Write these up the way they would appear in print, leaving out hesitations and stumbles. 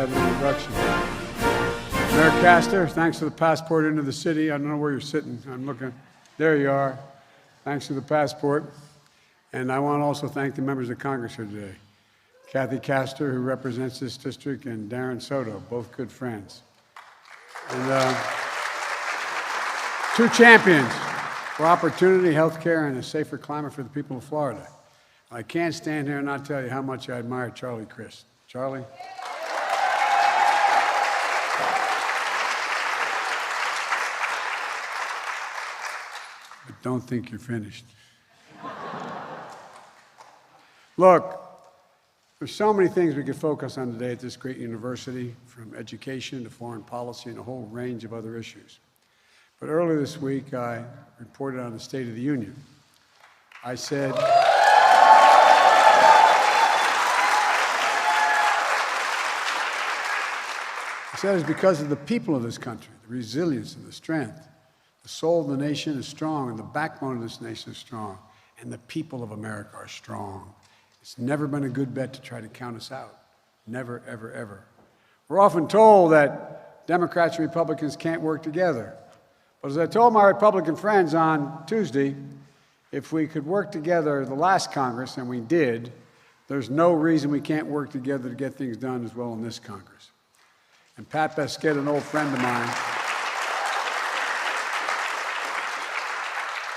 that introduction. Mayor Castor, thanks for the passport into the city. I don't know where you're sitting. I'm looking. There you are. Thanks for the passport. And I want to also thank the members of Congress here today. Kathy Castor, who represents this district, and Darren Soto, both good friends. And two champions for opportunity, health care, and a safer climate for the people of Florida. I can't stand here and not tell you how much I admire Charlie Crist. Charlie? But don't think you're finished. Look, there's so many things we could focus on today at this great university, from education to foreign policy and a whole range of other issues. But earlier this week, I reported on the State of the Union. I said, it's because of the people of this country, the resilience and the strength. The soul of the nation is strong, and the backbone of this nation is strong, and the people of America are strong. It's never been a good bet to try to count us out. Never, ever, ever. We're often told that Democrats and Republicans can't work together. But as I told my Republican friends on Tuesday, if we could work together the last Congress, and we did, there's no reason we can't work together to get things done as well in this Congress. And Factba.se, an old friend of mine,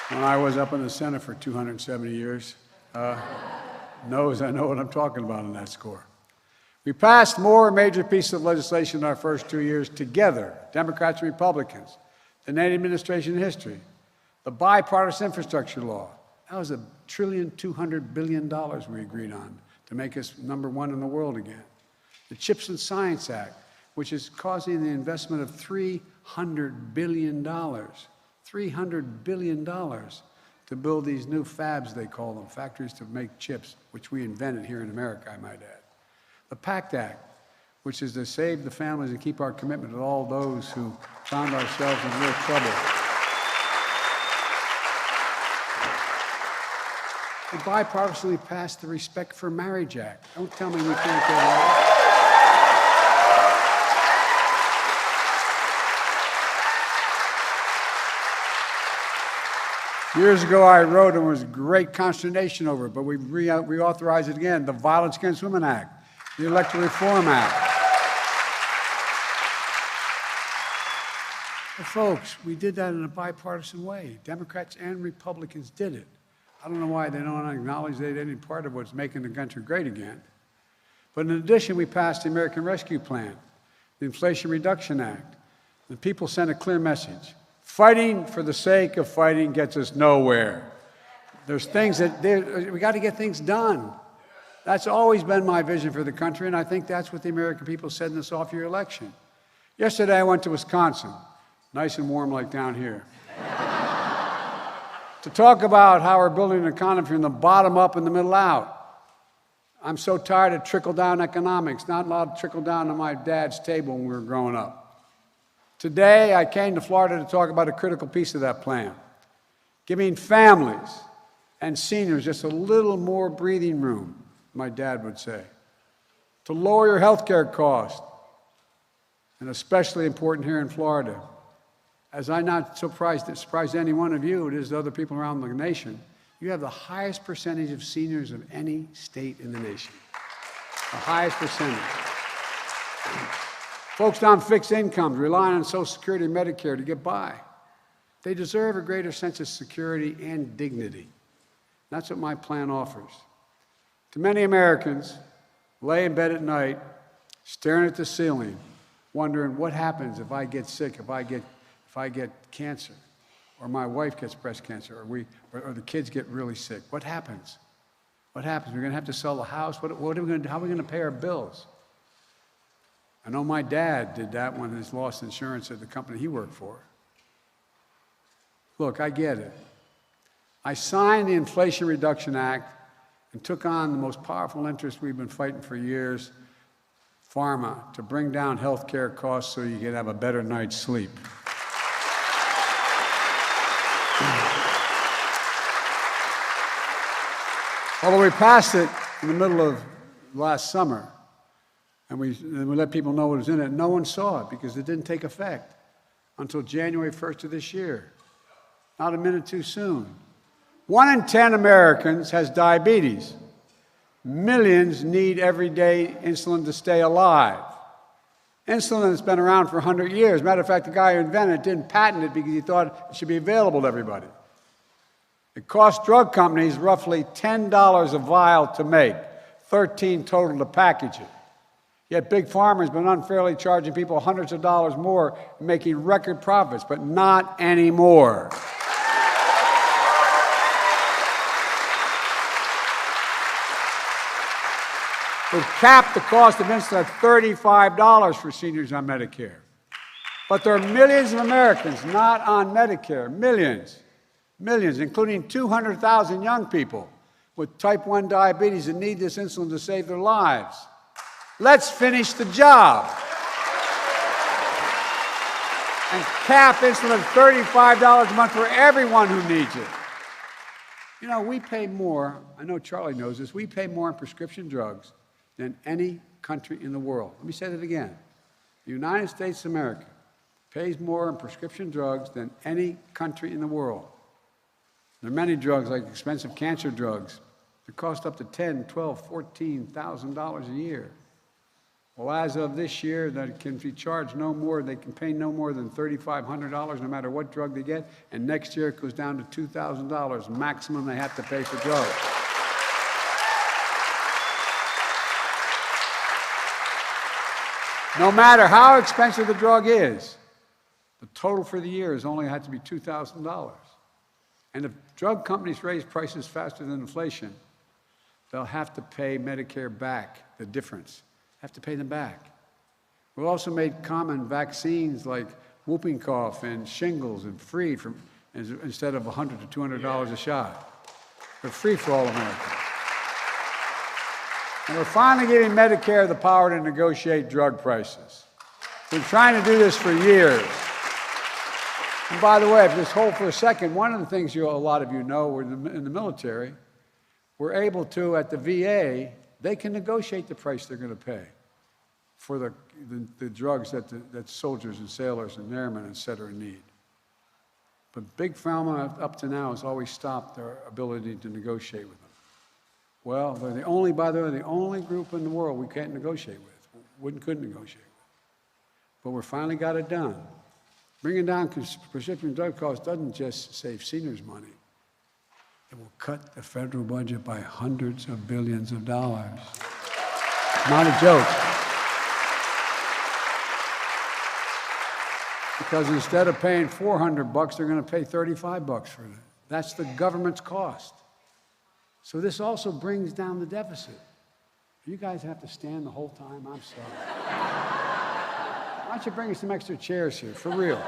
when I was up in the Senate for 270 years, knows I know what I'm talking about on that score. We passed more major pieces of legislation in our first 2 years together, Democrats and Republicans, than any administration in history. The bipartisan infrastructure law, that was $1.2 trillion we agreed on to make us #1 in the world again. The CHIPS and Science Act, which is causing the investment of $300 billion, $300 billion to build these new fabs, they call them, factories to make chips, which we invented here in America, I might add. The PACT Act, which is to save the families and keep our commitment to all those who found ourselves in real trouble. We bipartisanly passed the Respect for Marriage Act. Don't tell me we can't get that. Years ago, I wrote, and there was great consternation over it, but we reauthorized it again, the Violence Against Women Act, the Electoral Reform Act. Well, folks, we did that in a bipartisan way. Democrats and Republicans did it. I don't know why they don't acknowledge they did any part of what's making the country great again. But in addition, we passed the American Rescue Plan, the Inflation Reduction Act. The people sent a clear message. Fighting for the sake of fighting gets us nowhere. There's things we got to get things done. That's always been my vision for the country, and I think that's what the American people said in this off-year election. Yesterday, I went to Wisconsin, nice and warm like down here, to talk about how we're building an economy from the bottom up and the middle out. I'm so tired of trickle-down economics, not allowed to trickle down to my dad's table when we were growing up. Today, I came to Florida to talk about a critical piece of that plan, giving families and seniors just a little more breathing room, my dad would say, to lower your health care costs, and especially important here in Florida. As I'm not surprised any one of you, it is to other people around the nation, you have the highest percentage of seniors of any state in the nation. The highest percentage. Folks on fixed incomes, relying on Social Security and Medicare to get by. They deserve a greater sense of security and dignity. That's what my plan offers. To many Americans, lay in bed at night, staring at the ceiling, wondering what happens if I get sick, if I get cancer, or my wife gets breast cancer, or the kids get really sick. What happens? What happens? We're going to have to sell the house. What are we going to do? How are we going to pay our bills? I know my dad did that when he lost insurance at the company he worked for. Look, I get it. I signed the Inflation Reduction Act and took on the most powerful interest we've been fighting for years, pharma, to bring down health care costs so you can have a better night's sleep. Although we passed it in the middle of last summer, And we let people know what was in it. No one saw it because it didn't take effect until January 1st of this year. Not a minute too soon. 1 in 10 Americans has diabetes. Millions need everyday insulin to stay alive. Insulin has been around for 100 years. Matter of fact, the guy who invented it didn't patent it because he thought it should be available to everybody. It costs drug companies roughly $10 a vial to make, $13 total to package it. Yet Big Pharma has been unfairly charging people hundreds of dollars more and making record profits, but not anymore. We've capped the cost of insulin at $35 for seniors on Medicare. But there are millions of Americans not on Medicare, millions, including 200,000 young people with type 1 diabetes that need this insulin to save their lives. Let's finish the job. And cap insulin at $35 a month for everyone who needs it. You know, we pay more, I know Charlie knows this, we pay more on prescription drugs than any country in the world. Let me say that again. The United States of America pays more on prescription drugs than any country in the world. There are many drugs, like expensive cancer drugs, that cost up to $10,000, $12,000, $14,000 a year. Well, as of this year, that can be charged no more, they can pay no more than $3,500 no matter what drug they get, and next year it goes down to $2,000 maximum they have to pay for drugs. No matter how expensive the drug is, the total for the year has only had to be $2,000. And if drug companies raise prices faster than inflation, they'll have to pay Medicare back, the difference. Have to pay them back. We've also made common vaccines like whooping cough and shingles and free from, instead of $100 to $200 a shot. They're free for all Americans. And we're finally giving Medicare the power to negotiate drug prices. We've been trying to do this for years. And by the way, if just hold for a second, one of the things a lot of you know, we're in the military, we're able to, at the VA, they can negotiate the price they're going to pay for the drugs that soldiers and sailors and airmen, et cetera, need. But Big Pharma, up to now, has always stopped their ability to negotiate with them. Well, they're the only group in the world we can't negotiate with, couldn't negotiate with. But we finally got it done. Bringing down prescription drug costs doesn't just save seniors money. It will cut the federal budget by hundreds of billions of dollars. Not a joke. Because instead of paying $400, they're going to pay $35 for it. That's the government's cost. So this also brings down the deficit. You guys have to stand the whole time? I'm sorry. Why don't you bring us some extra chairs here, for real?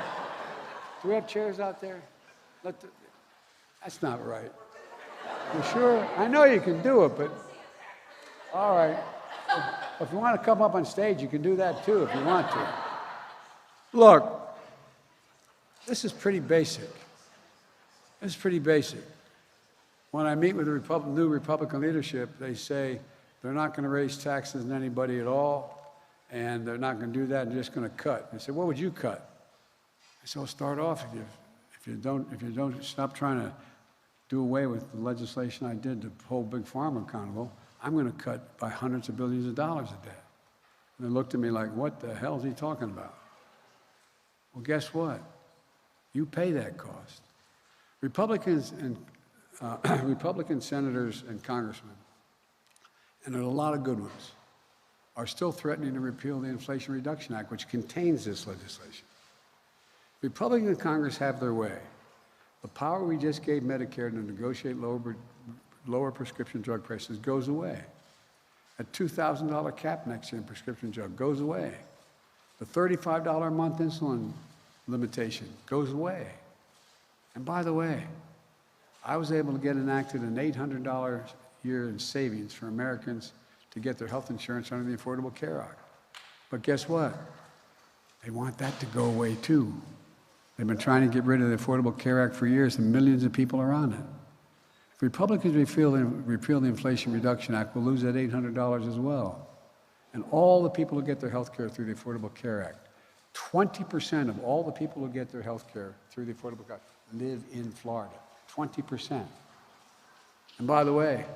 Do we have chairs out there? That's not right. You sure? I know you can do it, but all right. If you want to come up on stage, you can do that too if you want to. Look, this is pretty basic. This is pretty basic. When I meet with the new Republican leadership, they say they're not going to raise taxes on anybody at all, and they're not going to do that, they're just going to cut. They say, what would you cut? I said, well, start off, if you don't stop trying to do away with the legislation I did to hold Big Pharma accountable, I'm going to cut by hundreds of billions of dollars a day. And they looked at me like, what the hell is he talking about? Well, guess what? You pay that cost. Republicans and Republican senators and congressmen, and there are a lot of good ones, are still threatening to repeal the Inflation Reduction Act, which contains this legislation. Republicans in Congress have their way. The power we just gave Medicare to negotiate lower prescription drug prices goes away. A $2,000 cap next year in prescription drug goes away. The $35 a month insulin limitation goes away. And by the way, I was able to get enacted an $800 a year in savings for Americans to get their health insurance under the Affordable Care Act. But guess what? They want that to go away too. They've been trying to get rid of the Affordable Care Act for years, and millions of people are on it. If Republicans repeal the Inflation Reduction Act, we'll lose that $800 as well. and all the people who get their health care through the Affordable Care Act, 20% of all the people who get their health care through the Affordable Care Act live in Florida. 20%. And by the way,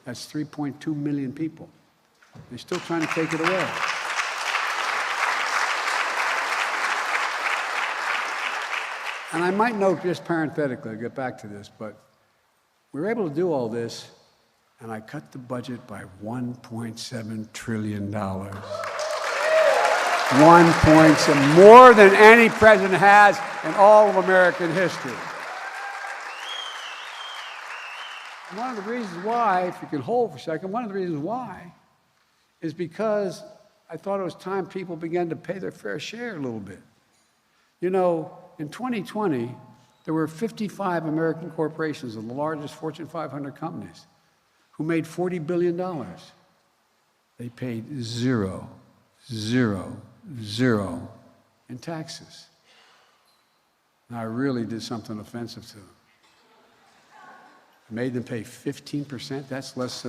that's 3.2 million people. They're still trying to take it away. And I might note, just parenthetically, I'll get back to this, but we were able to do all this, and I cut the budget by $1.7 trillion. 1.7, more than any president has in all of American history. And one of the reasons why, if you can hold for a second, one of the reasons why is because I thought it was time people began to pay their fair share a little bit. You know, in 2020, there were 55 American corporations of the largest Fortune 500 companies who made $40 billion. They paid zero in taxes. Now, I really did something offensive to them. I made them pay 15%. That's less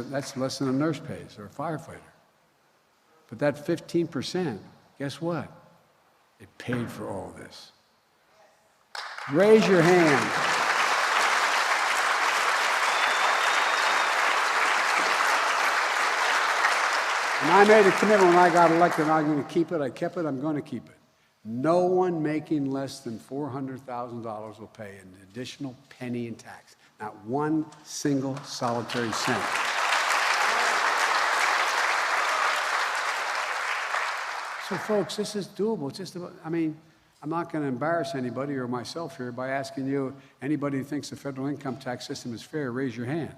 than a nurse pays or a firefighter. But that 15%, guess what? It paid for all this. Raise your hand. And I made a commitment when I got elected, I'm going to keep it. I kept it. I'm going to keep it. No one making less than $400,000 will pay an additional penny in tax. Not one single solitary cent. So, folks, this is doable. It's just about, I mean, I'm not going to embarrass anybody or myself here by asking you, anybody who thinks the federal income tax system is fair, raise your hand.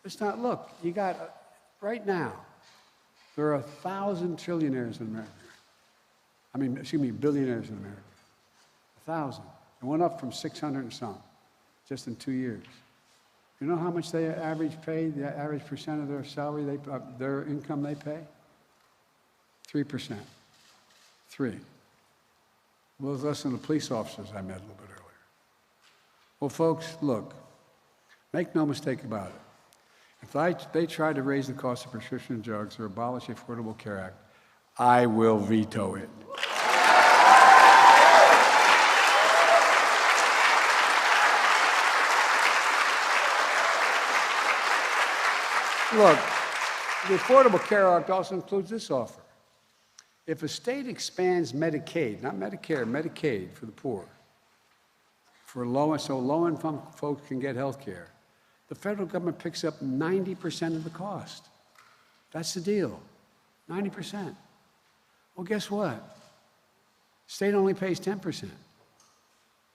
It's not, look, you got, right now, there are 1,000 trillionaires in America. Billionaires in America. 1,000. It went up from 600 and some, just in 2 years. You know how much they average pay, the average percent of their salary, their income they pay? 3%. 3. Well, it's less than the police officers I met a little bit earlier. Well, folks, look, make no mistake about it. If they try to raise the cost of prescription drugs or abolish the Affordable Care Act, I will veto it. Look, the Affordable Care Act also includes this offer. If a state expands Medicaid, not Medicare, Medicaid for the poor, so low-income folks can get health care, the federal government picks up 90% of the cost. That's the deal, 90%. Well, guess what? State only pays 10%.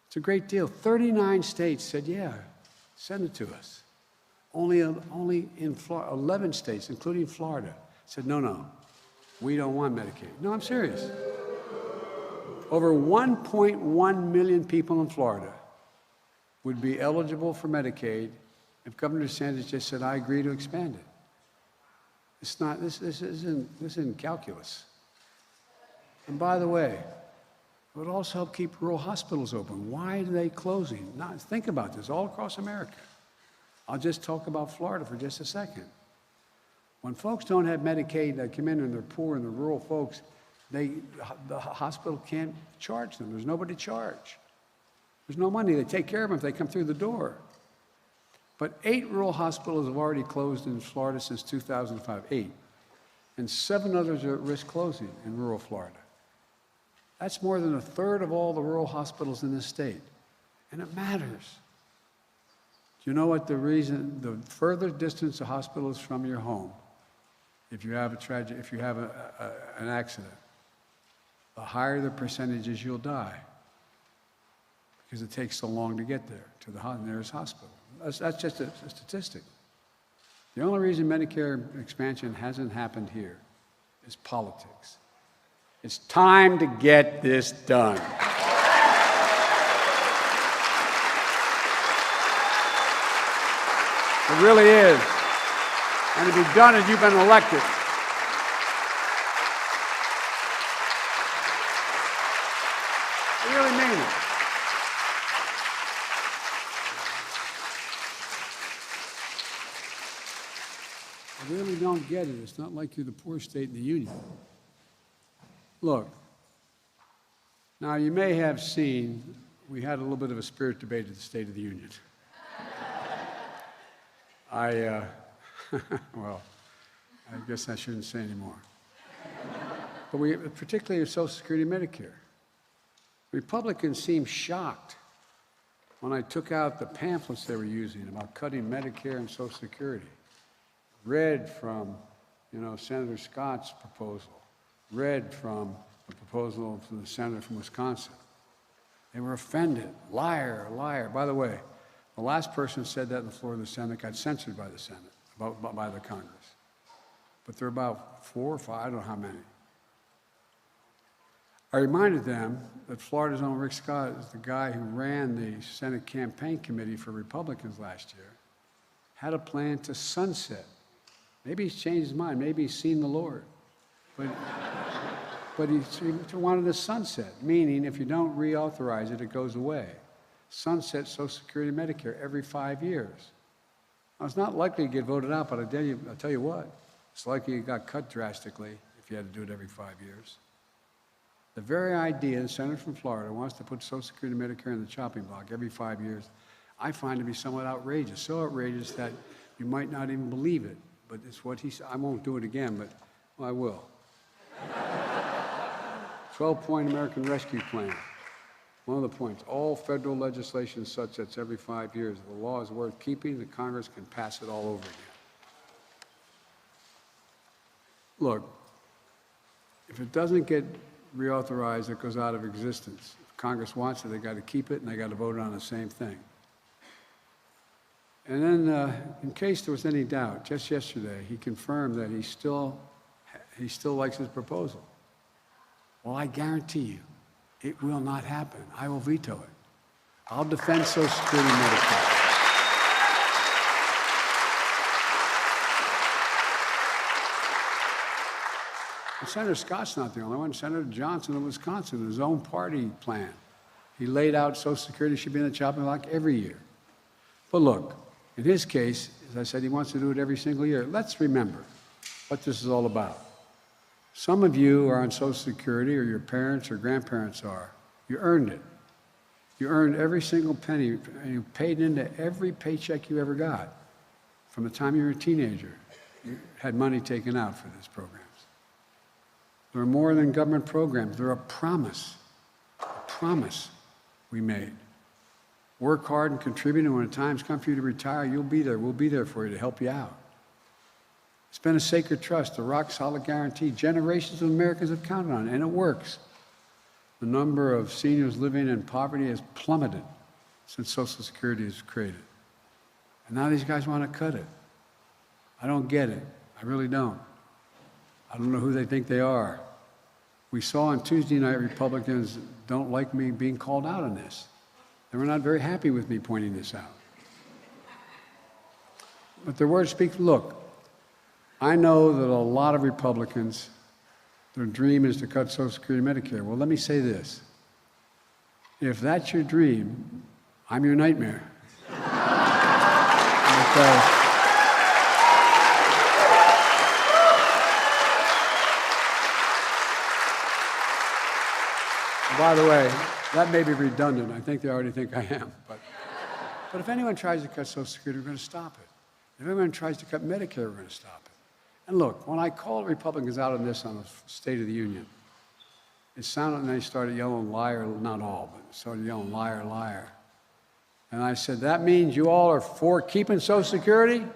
It's a great deal. 39 states said, yeah, send it to us. Only in 11 states, including Florida, said, no, we don't want Medicaid. No, I'm serious. Over 1.1 million people in Florida would be eligible for Medicaid if Governor DeSantis just said, I agree to expand it. It's not, this isn't calculus. And by the way, it would also help keep rural hospitals open. Why are they closing? Now, think about this all across America. I'll just talk about Florida for just a second. When folks don't have Medicaid, they come in and they're poor and the rural folks, the hospital can't charge them. There's nobody to charge. There's no money. They take care of them if they come through the door. But 8 rural hospitals have already closed in Florida since 2005, 8. And 7 others are at risk closing in rural Florida. That's more than a third of all the rural hospitals in this state. And it matters. Do you know what the reason, the further distance a hospital is from your home, if you have an accident, the higher the percentages you'll die. Because it takes so long to get there, to the nearest hospital. That's just a statistic. The only reason Medicare expansion hasn't happened here is politics. It's time to get this done. It really is. And to be done as you've been elected. I really mean it. I really don't. don't get it. It's not like you're the poorest state in the union. Look, now you may have seen we had a little bit of a spirit debate at the State of the Union. Well, I guess I shouldn't say anymore. But particularly with Social Security and Medicare. Republicans seemed shocked when I took out the pamphlets they were using about cutting Medicare and Social Security. Read from, Senator Scott's proposal. Read from the proposal from the senator from Wisconsin. They were offended. Liar, liar. By the way, the last person who said that on the floor of the Senate got censored by the Senate, by the Congress. But there are about 4 or 5, I don't know how many. I reminded them that Florida's own Rick Scott is the guy who ran the Senate campaign committee for Republicans last year, had a plan to sunset. Maybe he's changed his mind. Maybe he's seen the Lord. But he wanted a sunset, meaning if you don't reauthorize it, it goes away. Sunset Social Security and Medicare every 5 years. Now, it's not likely to get voted out, but I'll tell you what, it's likely it got cut drastically if you had to do it every 5 years. The very idea the senator from Florida wants to put Social Security and Medicare in the chopping block every 5 years, I find to be somewhat outrageous. So outrageous that you might not even believe it. But it's what he said. I won't do it again, but well, I will. 12-point American Rescue Plan. One of the points, all federal legislation sunsets every 5 years. If the law is worth keeping, the Congress can pass it all over again. Look, if it doesn't get reauthorized, it goes out of existence. If Congress wants it, they got to keep it, and they got to vote on the same thing. And then, in case there was any doubt, just yesterday, he confirmed that he still likes his proposal. Well, I guarantee you, it will not happen. I will veto it. I'll defend Social Security and Medicare. And Senator Scott's not the only one. Senator Johnson of Wisconsin, his own party plan. He laid out Social Security should be in the chopping block every year. But look, in his case, as I said, he wants to do it every single year. Let's remember what this is all about. Some of you are on Social Security, or your parents or grandparents are. You earned it. You earned every single penny, and you paid into every paycheck you ever got. From the time you were a teenager, you had money taken out for these programs. There are more than government programs. They're a promise we made. Work hard and contribute, and when the time's come for you to retire, you'll be there. We'll be there for you to help you out. It's been a sacred trust, a rock-solid guarantee. Generations of Americans have counted on it, and it works. The number of seniors living in poverty has plummeted since Social Security was created. And now these guys want to cut it. I don't get it. I really don't. I don't know who they think they are. We saw on Tuesday night Republicans don't like me being called out on this. They were not very happy with me pointing this out. But their words speak. Look, I know that a lot of Republicans, their dream is to cut Social Security and Medicare. Well, let me say this. If that's your dream, I'm your nightmare. By the way, that may be redundant. I think they already think I am. But if anyone tries to cut Social Security, we're going to stop it. If anyone tries to cut Medicare, we're going to stop it. And look, when I called Republicans out on this on the State of the Union, it sounded, and they started yelling liar, not all, but started yelling liar, liar. And I said, that means you all are for keeping Social Security? And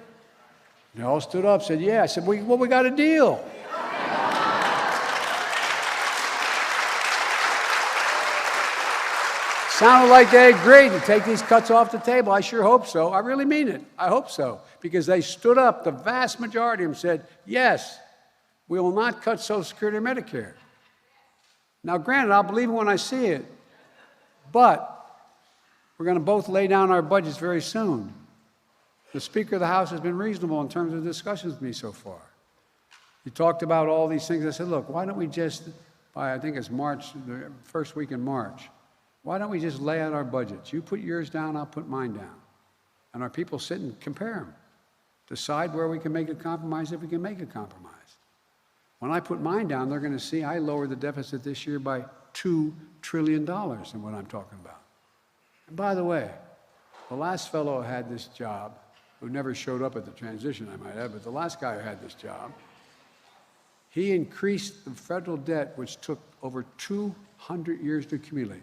they all stood up, said, yeah. I said, well, we got a deal. Sounded like they agreed to take these cuts off the table. I sure hope so. I really mean it. I hope so. Because they stood up, the vast majority of them said, yes, we will not cut Social Security or Medicare. Now, granted, I'll believe it when I see it, but we're going to both lay down our budgets very soon. The Speaker of the House has been reasonable in terms of discussions with me so far. He talked about all these things. I said, look, why don't we just, by I think it's March, the first week in March, why don't we just lay out our budgets? You put yours down, I'll put mine down. And our people sit and compare them. decide where we can make a compromise if we can make a compromise. When I put mine down, they're going to see I lowered the deficit this year by $2 trillion in what I'm talking about. And by the way, the last fellow who had this job, who never showed up at the transition, I might add, but the last guy who had this job, he increased the federal debt, which took over 200 years to accumulate.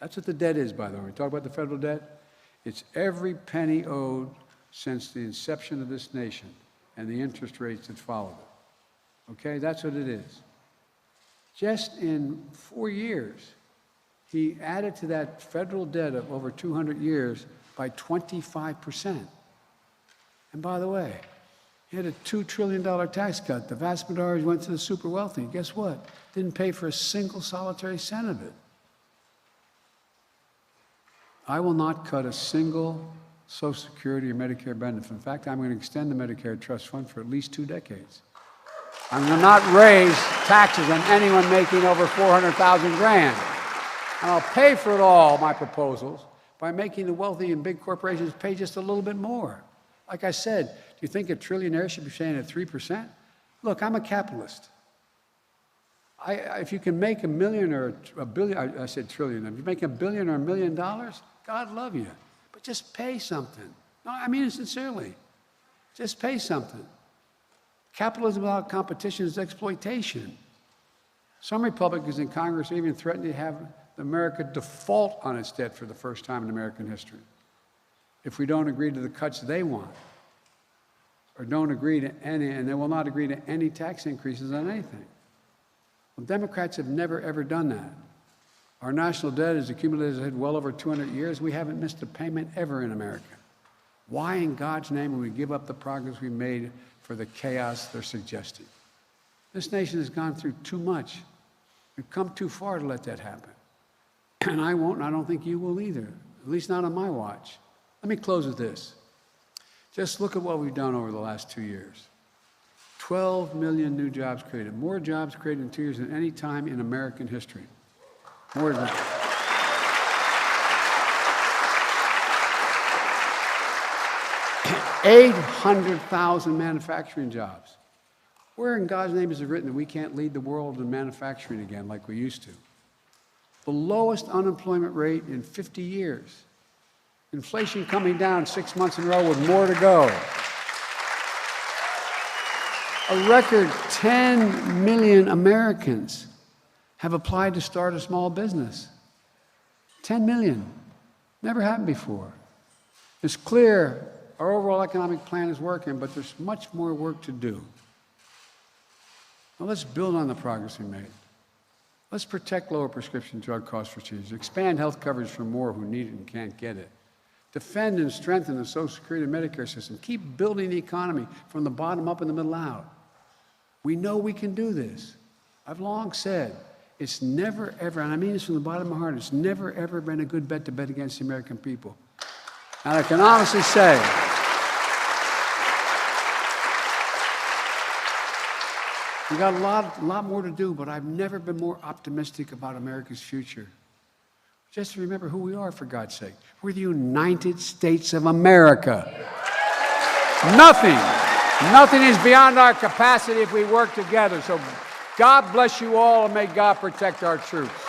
That's what the debt is, by the way. We talk about the federal debt. It's every penny owed since the inception of this nation and the interest rates that followed it. Okay, that's what it is. Just in 4 years, he added to that federal debt of over 200 years by 25%. And by the way, he had a $2 trillion tax cut. The vast majority went to the super wealthy. Guess what? Didn't pay for a single solitary cent of it. I will not cut a single Social Security or Medicare benefit. In fact, I'm going to extend the Medicare Trust Fund for at least 2 decades. I'm going to not raise taxes on anyone making over $400,000 grand. And I'll pay for it all, my proposals, by making the wealthy and big corporations pay just a little bit more. Like I said, do you think a trillionaire should be paying at 3%? Look, I'm a capitalist. If you can make $1 million or $1 billion, I said trillion, if you make $1 billion or $1 million, God love you. But just pay something. No, I mean it sincerely. Just pay something. Capitalism without competition is exploitation. Some Republicans in Congress even threatened to have America default on its debt for the first time in American history if we don't agree to the cuts they want, or don't agree to any, and they will not agree to any tax increases on anything. Well, Democrats have never, ever done that. Our national debt is accumulated well over 200 years. We haven't missed a payment ever in America. Why in God's name would we give up the progress we made for the chaos they're suggesting? This nation has gone through too much. We've come too far to let that happen. And I won't, and I don't think you will either, at least not on my watch. Let me close with this. Just look at what we've done over the last 2 years. 12 million new jobs created. More jobs created in 2 years than any time in American history. More than 800,000 manufacturing jobs. Where in God's name is it written that we can't lead the world in manufacturing again like we used to? The lowest unemployment rate in 50 years. Inflation coming down 6 months in a row with more to go. A record 10 million Americans have applied to start a small business. 10 million. Never happened before. It's clear our overall economic plan is working, but there's much more work to do. Now let's build on the progress we made. Let's protect lower prescription drug costs for seniors, expand health coverage for more who need it and can't get it, defend and strengthen the Social Security and Medicare system, keep building the economy from the bottom up and the middle out. We know we can do this. I've long said, it's never ever, and I mean this from the bottom of my heart, it's never ever been a good bet to bet against the American people. And I can honestly say, we got a lot more to do, but I've never been more optimistic about America's future. Just remember who we are, for God's sake. We're the United States of America. Nothing is beyond our capacity if we work together. So God bless you all, and may God protect our troops.